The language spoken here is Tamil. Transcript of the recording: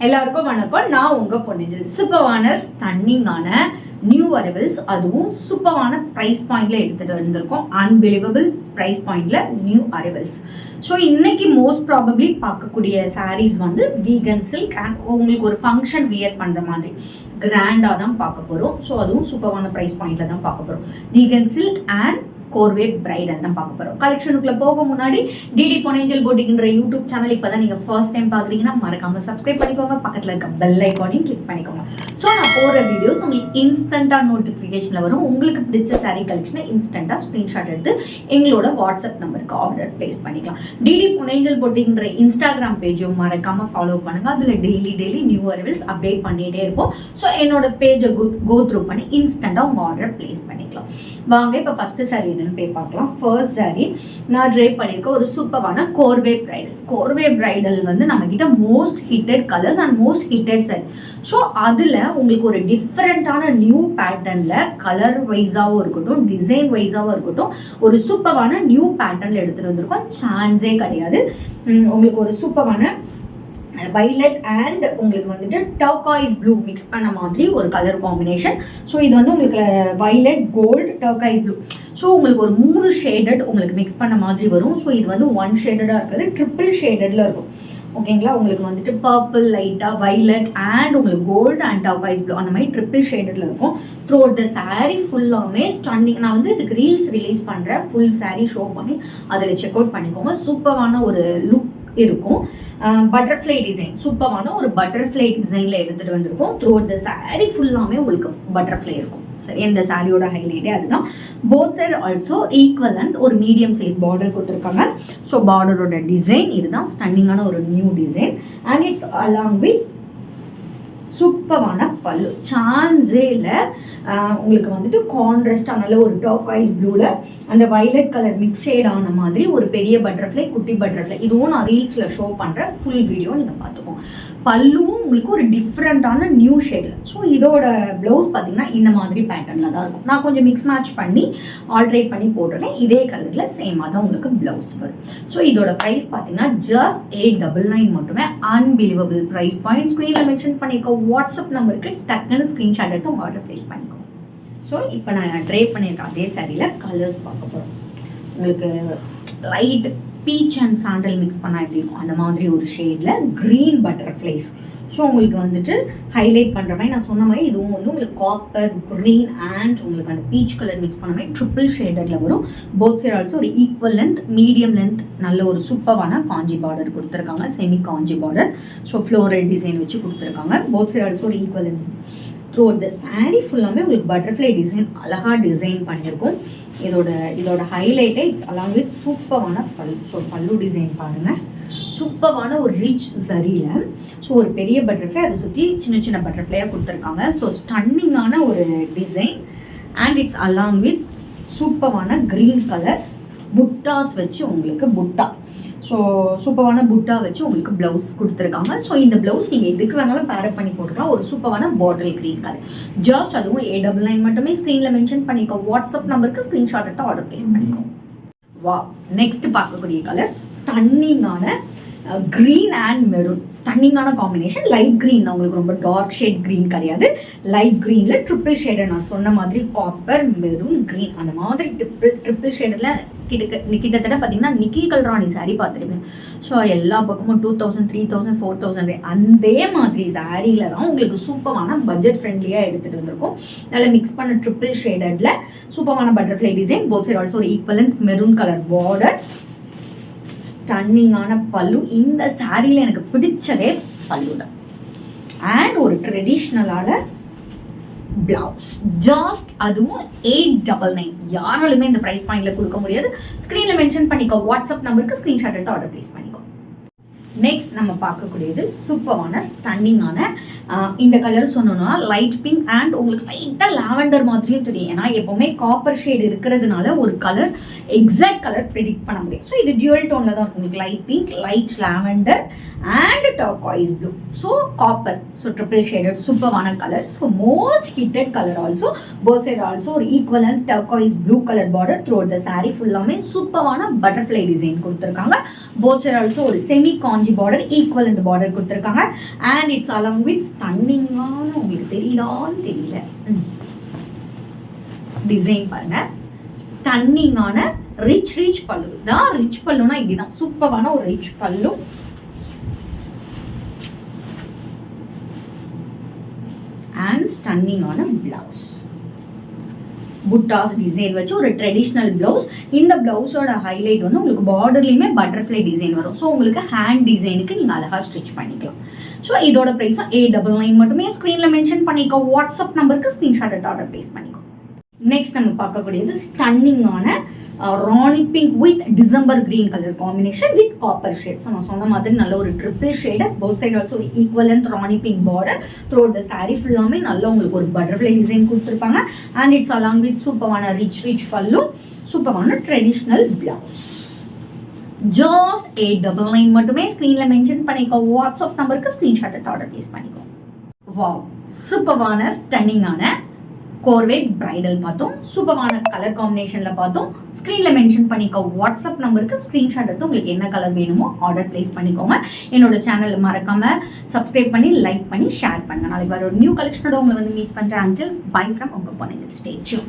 எல்லாருக்கும் வணக்கம். நான் உங்க பொன்னிஜில். சூப்பரான ஸ்டன்னிங்கான நியூ அரைவல்ஸ், அதுவும் சூப்பரான ப்ரைஸ் பாயிண்ட்ல எடுத்துட்டு வந்திருக்கோம். அன்பிலீவபிள் ப்ரைஸ் பாயிண்ட்ல நியூ அரைவல்ஸ். ஸோ இன்னைக்கு மோஸ்ட் ப்ராபப்ளி பார்க்கக்கூடிய சாரீஸ் வந்து வீகன் சில்க் அண்ட் உங்களுக்கு ஒரு ஃபங்க்ஷன் வியர் பண்ற மாதிரி கிராண்டா தான் பார்க்க போறோம். ஸோ அதுவும் சூப்பரான ப்ரைஸ் பாயிண்ட்ல தான் பார்க்க போறோம். வீகன் சில்க் அண்ட் கோர்வே பிரைடல் தான் பார்க்க போறோம். கலெக்ஷனுக்குள்ள போக முன்னாடி டிடி பொன்னிஜில் போட்டிங்கிற யூடியூப் சேனல் இப்பதான் நீங்க ஃபர்ஸ்ட் டைம் பாக்குறீங்கன்னா மறக்காம சப்ஸ்கிரைப் பண்ணிக்கோங்க. பக்கத்துல இருக்க பெல் ஐக்கானையும் கிளிக் பண்ணிக்கோங்க. ஸோ நான் போற வீடியோஸ் உங்களுக்கு இன்ஸ்டன்டா நோட்டிபிகேஷன்ல வரும். உங்களுக்கு பிடிச்ச சாரீ கலெக்ஷனை இன்ஸ்டன்டா ஸ்கிரீன்ஷாட் எடுத்து எங்களோட வாட்ஸ்அப் நம்பருக்கு ஆர்டர் பிளேஸ் பண்ணிக்கலாம். டிடி பொன்னிஜில் போட்டிங்கிற இன்ஸ்டாகிராம் பேஜும் மறக்காம ஃபாலோ பண்ணுங்க. அதுல டெய்லி நியூ அரைவல்ஸ் அப்டேட் பண்ணிட்டே இருப்போம். ஸோ என்னோட பேஜை கோ த்ரூ பண்ணி இன்ஸ்டன்டா உங்க ஆர்டர் பிளேஸ் பண்ணிக்கலாம். வாங்க இப்ப ஃபர்ஸ்ட் சாரீ போய் பார்க்கலாம். ஃபர்ஸ்ட் சாரி நான் ட்ரை பண்ணிருக்க ஒரு சூப்பரான கோர்வே பிரைடல். கோர்வே பிரைடல் வந்து நம்ம கிட்ட most hitted colours and most hitted sari. So அதுல உங்களுக்கு ஒரு டிஃப்ரெண்டான நியூ பேட்டர்ன்ல கலர் வைஸாவும் இருக்கட்டும், டிசைன் வைஸாவும் இருக்கட்டும், ஒரு சூப்பரான நியூ பேட்டர்ன்ல எடுத்துட்டு வந்திருக்கோம். சான்ஸே கிடையாது. உங்களுக்கு ஒரு சூப்பரான வைலட் அண்ட் உங்களுக்கு வந்துட்டு டர்காய்ஸ் ப்ளூ மிக்ஸ் பண்ண மாதிரி ஒரு கலர் காம்பினேஷன். ஸோ இது வந்து உங்களுக்கு violet, gold, turquoise blue. So உங்களுக்கு ஒரு 3 ஷேடட் உங்களுக்கு மிக்ஸ் பண்ண மாதிரி வரும். ஸோ இது வந்து 1 ஷேடடாக இருக்குது, ட்ரிபிள் ஷேடட்ல இருக்கும். ஓகேங்களா? உங்களுக்கு வந்துட்டு பர்பிள், லைட்டா வைலட் அண்ட் உங்களுக்கு கோல்டு அண்ட் டர்காய்ஸ் ப்ளூ அந்த மாதிரி ட்ரிபிள் ஷேடட்ல இருக்கும். த்ரூ அவுட் த சாரீ ஃபுல்லாமே ஸ்டன்னிங். நான் வந்து இதுக்கு ரீல்ஸ் ரிலீஸ் பண்றேன், ஃபுல் சாரீ ஷோ பண்ணி அதில் செக் அவுட் பண்ணிக்கோங்க. சூப்பரான ஒரு லுக் இருக்கும். பட்டர்ஃப்ளை டிசைன், சூப்பரான ஒரு பட்டர்ஃப்ளை டிசைன்ல எடுத்துட்டு வந்திருக்கோம். த்ரூ அவுட் த சாரீ ஃபுல்லாமே உங்களுக்கு பட்டர்ஃப்ளை இருக்கும். சரி, இந்த சாரியோட ஹைலைட்டே அதுதான். Both side also equal and ஒரு மீடியம் சைஸ் பார்டர் கொடுத்துருக்காங்க. ஸோ பார்டரோட டிசைன் இதுதான். ஸ்டன்னிங்கான ஒரு new design and it's along with சூப்பரான பல்லு. சான்ஸே இல்லை. உங்களுக்கு வந்துட்டு கான்ட்ராஸ்டாக நல்ல ஒரு டர்காய்ஸ் ப்ளூல அந்த வைலட் கலர் மிக்ஸ் ஷேட் ஆன மாதிரி ஒரு பெரிய பட்டர்ஃப்ளை, குட்டி பட்டர்ஃப்ளை. இதுவும் நான் ரீல்ஸில் ஷோ பண்ணுறேன். ஃபுல் வீடியோ நீங்கள் பார்த்துக்கோங்க. பல்லுவும் உங்களுக்கு ஒரு டிஃப்ரெண்டான நியூ ஷேடில். ஸோ இதோட ப்ளவுஸ் பார்த்தீங்கன்னா இந்த மாதிரி பேட்டர்னில் தான் இருக்கும். நான் கொஞ்சம் மிக்ஸ் மேட்ச் பண்ணி ஆல்ட்ரேட் பண்ணி போட்டிருக்கேன். இதே கலரில் சேமாக தான் உங்களுக்கு ப்ளவுஸ் வரும். ஸோ இதோட ப்ரைஸ் பார்த்தீங்கன்னா ஜஸ்ட் 899 மட்டுமே. Unbelievable price point. ஸ்க்ரீனில் மென்ஷன் பண்ணியிருக்க வாட்ஸ்அப் நம்பருக்கு டக்குன்னு ஸ்க்ரீன்ஷாட் எடுத்து ஆர்டர் ப்ளேஸ் பண்ணிக்கோங்க. ஸோ இப்போ நான் ட்ரை பண்ணியிருக்கேன் அதே சாரியில் கலர்ஸ் பார்க்க போகிறோம். உங்களுக்கு light beach and sandal mix பண்ணால் எப்படி இருக்கும் அந்த மாதிரி ஒரு ஷேடில் க்ரீன் பட்டர்ஃப்ளைஸ். ஸோ உங்களுக்கு வந்துட்டு ஹைலைட் பண்ணுற மாதிரி நான் சொன்ன மாதிரி இதுவும் வந்து உங்களுக்கு காப்பர், க்ரீன் அண்ட் உங்களுக்கு அந்த பீச் கலர் மிக்ஸ் பண்ண மாதிரி ட்ரிபிள் ஷேடரில் வரும். போத் சைடு ஆல்சோ ஒரு ஈக்குவல் லென்த், மீடியம் லென்த் நல்ல ஒரு சூப்பரான காஞ்சி பார்டர் கொடுத்துருக்காங்க. Semi Kanchi border. So floral design வச்சு கொடுத்துருக்காங்க. போத் சைடு ஆல்சோ ஒரு ஈக்குவல் லென்த். த்ரூ இந்த சாரீ ஃபுல்லாமே உங்களுக்கு பட்டர்ஃப்ளை டிசைன் அழகாக டிசைன் பண்ணியிருக்கும். இதோட ஹைலைட்டே இட்ஸ் அலாங் வித் சூப்பரான பல்லு. ஸோ பல்லு டிசைன் பாருங்கள், சூப்பரான ஒரு ரிச் சரியில். ஸோ ஒரு பெரிய பட்டர்ஃப்ளை, அதை சுற்றி சின்ன சின்ன பட்டர்ஃப்ளையாக கொடுத்துருக்காங்க. ஸோ ஸ்டன்னிங்கான ஒரு design and it's along with சூப்பரான க்ரீன் கலர் புட்டாஸ் வச்சு உங்களுக்கு புட்டா. ஸோ சூப்பரான புட்டா வச்சு உங்களுக்கு ப்ளவுஸ் கொடுத்துருக்காங்க. ஸோ இந்த ப்ளவுஸ் நீங்கள் எதுக்கு வேணாலும் பேரப் பண்ணி போட்டுக்கலாம். ஒரு சூப்பரான பாட்டில் க்ரீன் கலர். ஜஸ்ட் அதுவும் 899 மட்டுமே. ஸ்க்ரீனில் மென்ஷன் பண்ணிக்கோ வாட்ஸ்அப் நம்பருக்கு ஸ்க்ரீன்ஷாட் எடுத்து ஆர்டர் ப்ளேஸ் பண்ணிக்கோ. வா, நெக்ஸ்ட் பார்க்கக்கூடிய கலர்ஸ் ஸ்டன்னிங்கான க்ரீன் அண்ட் மெரூன். ஸ்டன்னிங்கான காம்பினேஷன். லைட் க்ரீன் தான், உங்களுக்கு ரொம்ப டார்க் ஷேட் க்ரீன் கிடையாது. லைட் க்ரீனில் ட்ரிபிள் ஷேடு, நான் சொன்ன மாதிரி காப்பர், மெரூன், க்ரீன் அந்த மாதிரி ட்ரிபிள் ஷேடில் கிட்டத்தட்ட பார்த்தீங்கன்னா நிக்கி கல்ராணி சாரீ பார்த்துருப்பேன். ஸோ எல்லா பக்கமும் 2000, 3000, 4000 அதே மாதிரி சாரியில் தான் உங்களுக்கு சூப்பரான பட்ஜெட் ஃப்ரெண்ட்லியாக எடுத்துகிட்டு வந்திருக்கும். நல்லா மிக்ஸ் பண்ண ட்ரிபிள் ஷேடடில் சூப்பரான butterfly design. Both side also ஒரு ஈக்குவலன்ட் மெரூன் கலர் பார்டர். ஸ்டன்னிங்கான பல்லு. இந்த சாரியில் எனக்கு பிடிச்சதே பல்லு தான். அண்ட் ஒரு ட்ரெடிஷ்னலான பிளவுஸ். ஜஸ்ட் அதுவும் 899. யாராலுமே இந்த ப்ரைஸ் பாயிண்ட்ல கொடுக்க முடியாது. ஸ்க்ரீனில் மென்ஷன் பண்ணிக்கோ வாட்ஸ்அப் நம்பருக்கு ஸ்க்ரீன்ஷாட் எடுத்து ஆர்டர் ப்ளேஸ் பண்ணிக்கோ. நெக்ஸ்ட் நம்ம பார்க்கக்கூடியது சூப்பரான ஸ்டன்னிங்கான இந்த கலர் சொன்னோம்னா லைட் பிங்க் அண்ட் உங்களுக்கு லைட்டாக லாவெண்டர் மாதிரியும் தெரியும். ஏன்னா எப்போவுமே காப்பர் ஷேட் இருக்கிறதுனால ஒரு கலர் எக்ஸாக்ட் கலர் ப்ரெடிக்ட் பண்ண முடியும். ஸோ இது டியூவல் டோனில் தான் இருக்கும். உங்களுக்கு light pink, light lavender and turquoise blue. So copper, so triple shaded சூப்பரான colour. So most hitted colour also. Both side also ஒரு equal and turquoise blue colour border through the sari ஃபுல்லாமே சூப்பரான பட்டர்ஃப்ளை டிசைன் கொடுத்துருக்காங்க. போத் சைடு ஆல்சோ ஒரு செமி காஞ்சி பார்டர், ஈக்குவல் இந்த பார்டர் கொடுத்துருக்காங்க. அண்ட் இட்ஸ் அலாங் வித் ஸ்டன்னிங்கான, உங்களுக்கு தெரியுதான்னு தெரியல, டிசைன் பாருங்க. ஸ்டன்னிங்கான ரிச் பல்லு தான். ரிச் பல்லுனா இப்படிதான் சூப்பரான ஒரு ரிச் பல்லு. அண்ட் ஸ்டன்னிங்கான பிளவுஸ், புட்டாஸ் டிசைன் வச்சு ஒரு ட்ரெடிஷ்னல் பிளவுஸ். இந்த பிளவுஸோட ஹைலைட் வந்து உங்களுக்கு பார்டர்லையுமே பட்டர்ஃப்ளை டிசைன் வரும். ஸோ உங்களுக்கு ஹேண்ட் டிசைனுக்கு நீங்கள் அழகாக ஸ்டிச் பண்ணிக்கலாம். ஸோ இதோட ப்ரைஸும் 899 மட்டுமே. ஸ்க்ரீனில் மென்ஷன் பண்ணிக்கோ. வாட்ஸ்அப் நம்பருக்கு ஸ்க்ரீன்ஷாட் எடுத்து ஆர்டர் ப்ளேஸ் பண்ணிக்கோ. நெக்ஸ்ட் நம்ம பார்க்கக்கூடியது ஸ்டன்னிங்கான rani pink with December green colour combination with copper shade. So நான் சொன்ன மாதிரி நல்ல ஒரு triple shade. Both side also ஒரு equal and rani pink border through the sari ஃபுல்லாமே நல்ல உங்களுக்கு ஒரு பட்டர்ஃப்ளை டிசைன் கொடுத்துருப்பாங்க. அண்ட் இட்ஸ் அலாங் வித் சூப்பரான ரிச் பல்லு, சூப்பரான ட்ரெடிஷ்னல் பிளவுஸ். ஜஸ்ட் 899 மட்டுமே. ஸ்க்ரீனில் மென்ஷன் பண்ணிக்கோ. வாட்ஸ்அப் நம்பருக்கு ஸ்க்ரீன்ஷாட் எடுத்து ஆர்டர் ப்ளேஸ் பண்ணிக்கோ. வாவ், சூப்பரான ஸ்டன்னிங்கான கோர்வே பிரைடல் பார்த்தோம். சூப்பரான கலர் காம்பினேஷன்ல பார்த்தோம். ஸ்க்ரீன்ல மென்ஷன் பண்ணிக்கோ. வாட்ஸ்அப் நம்பருக்கு ஸ்க்ரீன்ஷாட் எடுத்து உங்களுக்கு என்ன கலர் வேணுமோ ஆர்டர் பிளேஸ் பண்ணிக்கோங்க. என்னோட சேனல் மறக்காம சப்ஸ்கிரைப் பண்ணி, லைக் பண்ணி, ஷேர் பண்ணுங்க. நாளைக்கு வர ஒரு நியூ கலெக்ஷனோட உங்களை வந்து மீட் பண்றேன். அண்டில் பை ஃப்ரம் உங்க பொன்னியின். Stay tune.